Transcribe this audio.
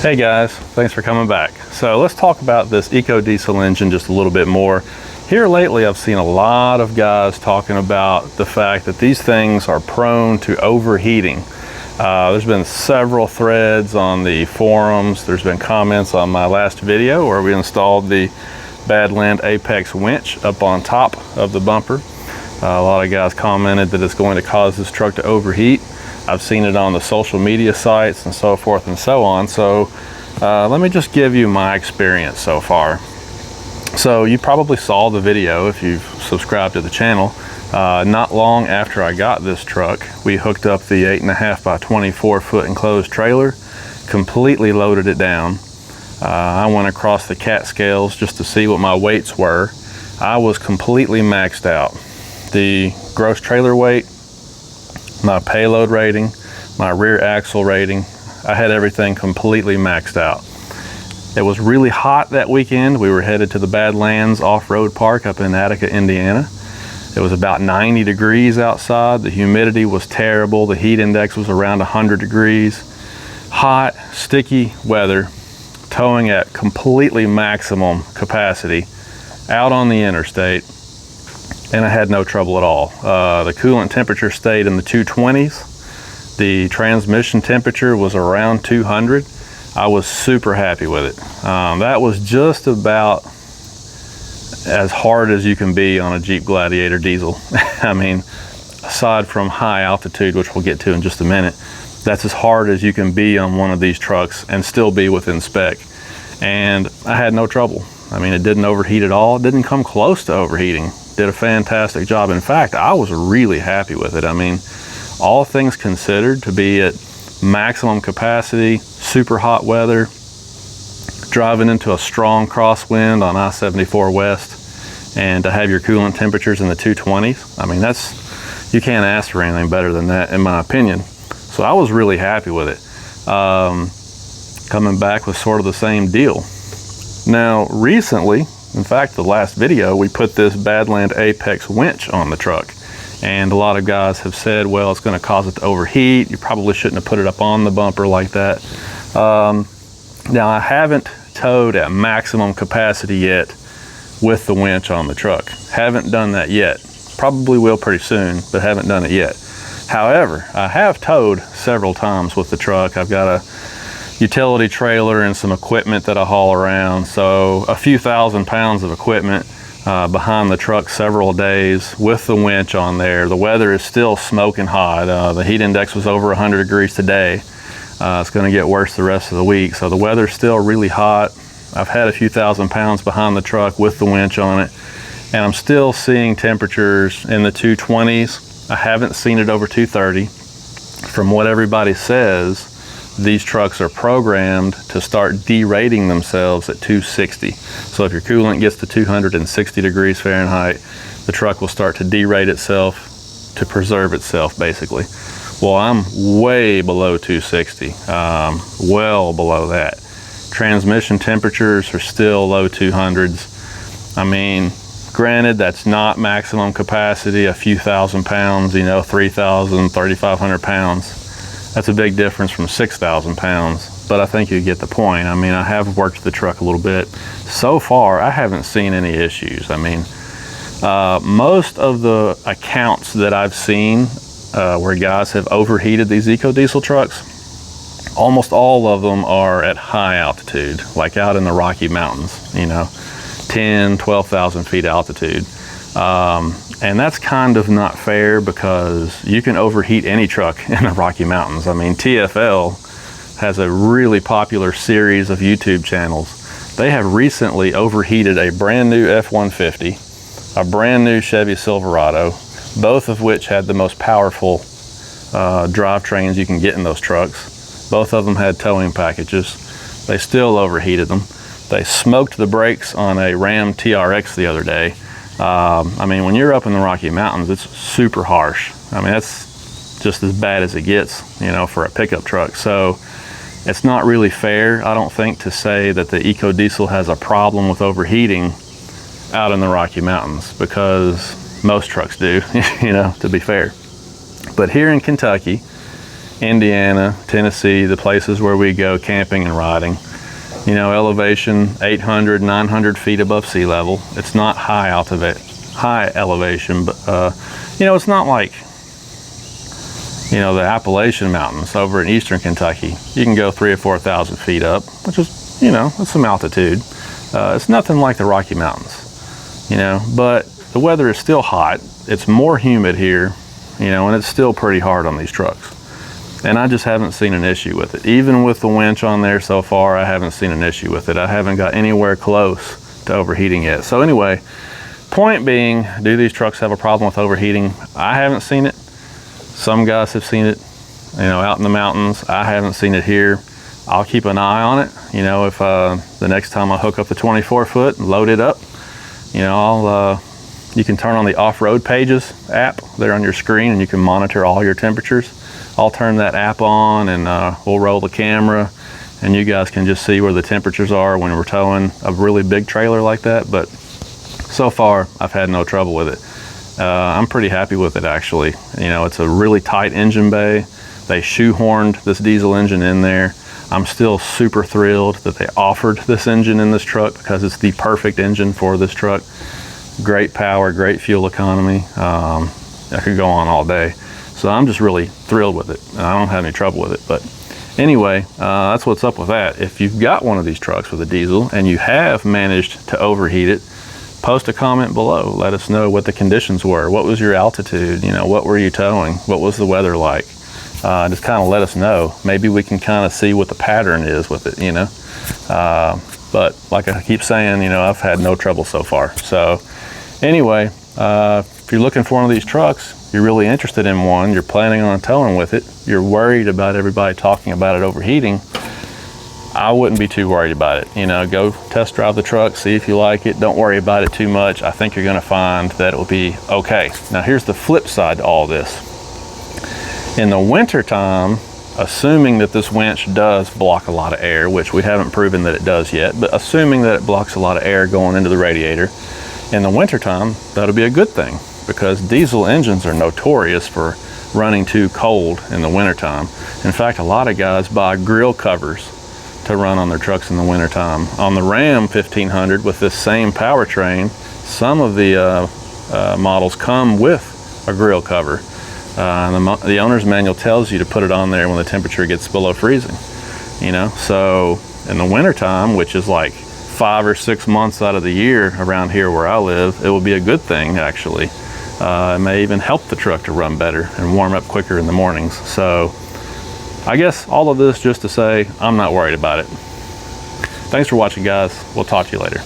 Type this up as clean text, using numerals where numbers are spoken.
Hey guys, thanks for coming back. So let's talk about this EcoDiesel engine just a little bit more. Here lately I've seen a lot of guys talking about the fact that these things are prone to overheating. There's been several threads on the forums. There's been comments on my last video where we installed the Badland Apex winch up on top of the bumper. A lot of guys commented that it's going to cause this truck to overheat. I've seen it on the social media sites and so forth and so on. So let me just give you my experience so far. So you probably saw the video if you've subscribed to the channel. Not long after I got this truck, we hooked up the 8.5 by 24 foot enclosed trailer, completely loaded it down. I went across the cat scales just to see what my weights were. I was completely maxed out. The gross trailer weight, my payload rating, my rear axle rating, I had everything completely maxed out. It was really hot that weekend. We were headed to the Badlands off-road park up in Attica, Indiana. It was about 90 degrees outside. The humidity was terrible. The heat index was around 100 degrees. Hot, sticky weather, towing at completely maximum capacity out on the interstate. And I had no trouble at all. The coolant temperature stayed in the 220s. The transmission temperature was around 200. I was super happy with it. That was just about as hard as you can be on a Jeep Gladiator diesel. I mean, aside from high altitude, which we'll get to in just a minute, that's as hard as you can be on one of these trucks and still be within spec. And I had no trouble. I mean, it didn't overheat at all. It didn't come close to overheating. Did a fantastic job. In fact, I was really happy with it. I mean, all things considered, to be at maximum capacity, super hot weather, driving into a strong crosswind on I-74 West, and to have your coolant temperatures in the 220s. I mean, you can't ask for anything better than that, in my opinion. So I was really happy with it. Coming back with sort of the same deal. Now, recently, in fact, the last video, we put this Badland Apex winch on the truck. And a lot of guys have said, well, it's going to cause it to overheat. You probably shouldn't have put it up on the bumper like that. Now, I haven't towed at maximum capacity yet with the winch on the truck. Haven't done that yet. Probably will pretty soon, but haven't done it yet. However, I have towed several times with the truck. I've got a utility trailer and some equipment that I haul around. So a few thousand pounds of equipment behind the truck several days with the winch on there. The weather is still smoking hot. The heat index was over 100 degrees today. It's going to get worse the rest of the week. So the weather's still really hot. I've had a few thousand pounds behind the truck with the winch on it, and I'm still seeing temperatures in the 220s. I haven't seen it over 230. From what everybody says, these trucks are programmed to start derating themselves at 260. So if your coolant gets to 260 degrees Fahrenheit, the truck will start to derate itself to preserve itself, basically. Well, I'm way below 260, well below that. Transmission temperatures are still low 200s. I mean, granted, that's not maximum capacity, a few thousand pounds, 3,000, 3,500 pounds. That's a big difference from 6,000 pounds, but I think you get the point. I mean, I have worked the truck a little bit. So far, I haven't seen any issues. I mean, most of the accounts that I've seen where guys have overheated these EcoDiesel trucks, almost all of them are at high altitude, like out in the Rocky Mountains, 10, 12,000 feet altitude. And that's kind of not fair because you can overheat any truck in the Rocky Mountains. I mean, TFL has a really popular series of YouTube channels. They have recently overheated a brand new F-150, a brand new Chevy Silverado, both of which had the most powerful drivetrains you can get in those trucks. Both of them had towing packages. They still overheated them. They smoked the brakes on a Ram TRX the other day. I mean, when you're up in the Rocky Mountains, it's super harsh. I mean, that's just as bad as it gets, for a pickup truck. So it's not really fair, I don't think, to say that the EcoDiesel has a problem with overheating out in the Rocky Mountains, because most trucks do, to be fair. But here in Kentucky, Indiana, Tennessee, the places where we go camping and riding. You know, elevation 800, 900 feet above sea level. It's not high elevation, but you know, it's not like, you know, the Appalachian Mountains over in eastern Kentucky. You can go 3,000 or 4,000 feet up, which is, you know, that's some altitude. It's nothing like the Rocky Mountains, you know, but the weather is still hot. It's more humid here, you know, and it's still pretty hard on these trucks. And I just haven't seen an issue with it. Even with the winch on there so far, I haven't seen an issue with it. I haven't got anywhere close to overheating yet. So anyway, point being, do these trucks have a problem with overheating? I haven't seen it. Some guys have seen it, you know, out in the mountains. I haven't seen it here. I'll keep an eye on it. You know, if the next time I hook up the 24 foot and load it up, you know, you can turn on the off-road pages app there on your screen and you can monitor all your temperatures. I'll turn that app on and we'll roll the camera and you guys can just see where the temperatures are when we're towing a really big trailer like that. But so far I've had no trouble with it. I'm pretty happy with it actually. You know, it's a really tight engine bay. They shoehorned this diesel engine in there. I'm still super thrilled that they offered this engine in this truck because it's the perfect engine for this truck. Great power, great fuel economy. I could go on all day. So I'm just really thrilled with it. And I don't have any trouble with it. But anyway, that's what's up with that. If you've got one of these trucks with a diesel and you have managed to overheat it, post a comment below. Let us know what the conditions were. What was your altitude? You know, what were you towing? What was the weather like? Just kind of let us know. Maybe we can kind of see what the pattern is with it, you know. But like I keep saying, you know, I've had no trouble so far. So anyway, if you're looking for one of these trucks, you're really interested in one, you're planning on towing with it, you're worried about everybody talking about it overheating, I wouldn't be too worried about it. You know, go test drive the truck, see if you like it. Don't worry about it too much. I think you're going to find that it will be okay. Now here's the flip side to all this. In the winter time, assuming that this winch does block a lot of air, which we haven't proven that it does yet, but assuming that it blocks a lot of air going into the radiator, in the winter time, that'll be a good thing because diesel engines are notorious for running too cold in the wintertime. In fact, a lot of guys buy grill covers to run on their trucks in the wintertime. On the Ram 1500 with this same powertrain, some of the models come with a grill cover. The owner's manual tells you to put it on there when the temperature gets below freezing. You know, so in the wintertime, which is like 5 or 6 months out of the year around here where I live, it will be a good thing actually. It may even help the truck to run better and warm up quicker in the mornings. So I guess all of this just to say I'm not worried about it. Thanks for watching, guys. We'll talk to you later.